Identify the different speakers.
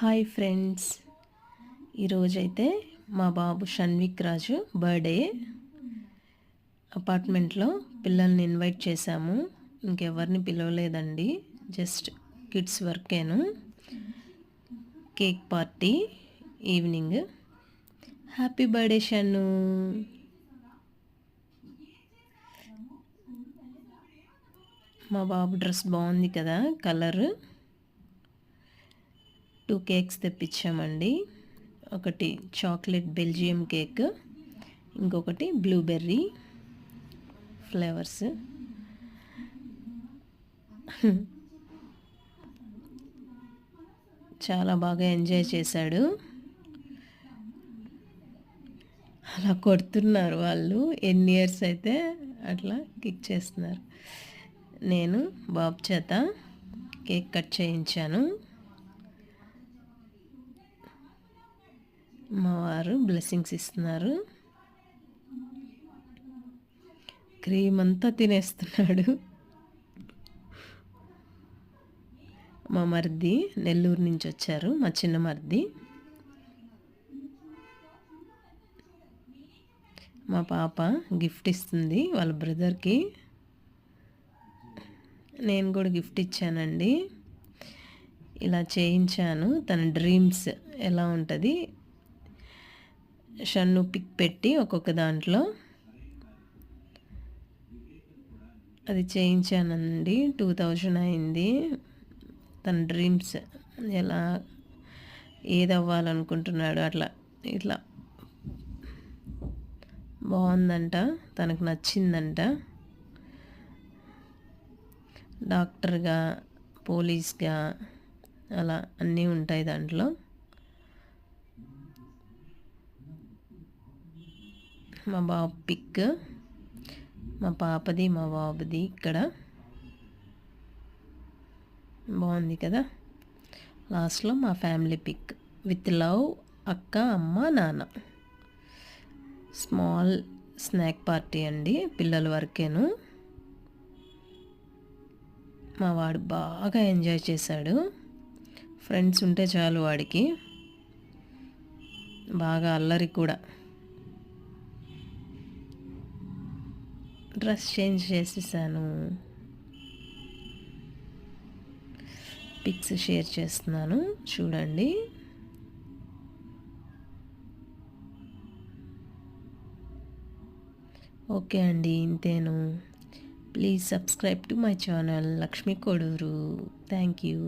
Speaker 1: Hi friends, ఈరోజైతే మా బాబు షన్విక్ రాజు birthday. అపార్ట్మెంట్లో పిల్లల్ని ఇన్వైట్ చేశాము. ఇంకెవరిని పిలవలేదండి, జస్ట్ కిడ్స్ వర్కేను. Cake party evening. Happy birthday Shannu. మా బాబు డ్రెస్ బాగుంది కదా, కలర్. 2 కేక్స్ తెప్పించామండి. ఒకటి చాక్లెట్ బెల్జియం కేక్, ఇంకొకటి బ్లూబెర్రీ ఫ్లేవర్స్. చాలా బాగా ఎంజాయ్ చేశాడు. అలా కొడుతున్నారు వాళ్ళు, ఎన్ని ఇయర్స్ అయితే అట్లా కిక్ చేస్తున్నారు. నేను బాబు చేత కేక్ కట్ చేయించాను. మా వారు బ్లెస్సింగ్స్ ఇస్తున్నారు. క్రీమ్ అంతా తినేస్తున్నాడు. మా మరిది నెల్లూరు నుంచి వచ్చారు, మా చిన్న మరిది. మా పాప గిఫ్ట్ ఇస్తుంది వాళ్ళ బ్రదర్కి. నేను కూడా గిఫ్ట్ ఇచ్చానండి. ఇలా చేయించాను. తన డ్రీమ్స్ ఎలా ఉంటుంది, షన్ను పిక్ పెట్టి ఒక్కొక్క దాంట్లో అది చేయించానండి. 2000 అయింది. తన డ్రీమ్స్ ఎలా, ఏది అవ్వాలనుకుంటున్నాడు అట్లా ఇట్లా బాగుందంట, తనకు నచ్చిందంట. డాక్టర్గా, పోలీస్గా అలా అన్నీ ఉంటాయి దాంట్లో. మా బాబు పిక్, మా పాపది మా బాబుది ఇక్కడ బాగుంది కదా. లాస్ట్లో మా ఫ్యామిలీ పిక్ విత్ లవ్, అక్క, అమ్మ, నాన్న. స్మాల్ స్నాక్ పార్టీ అండి, పిల్లల వరకేను. మా వాడు బాగా ఎంజాయ్ చేశాడు. ఫ్రెండ్స్ ఉంటే చాలు వాడికి, బాగా అల్లరి కూడా. డ్రెస్ చేంజ్ చేసేసాను. పిక్స్ షేర్ చేస్తున్నాను, చూడండి. ఓకే అండి, ఇంతేను. Please subscribe to my channel Lakshmi Koduru. Thank you.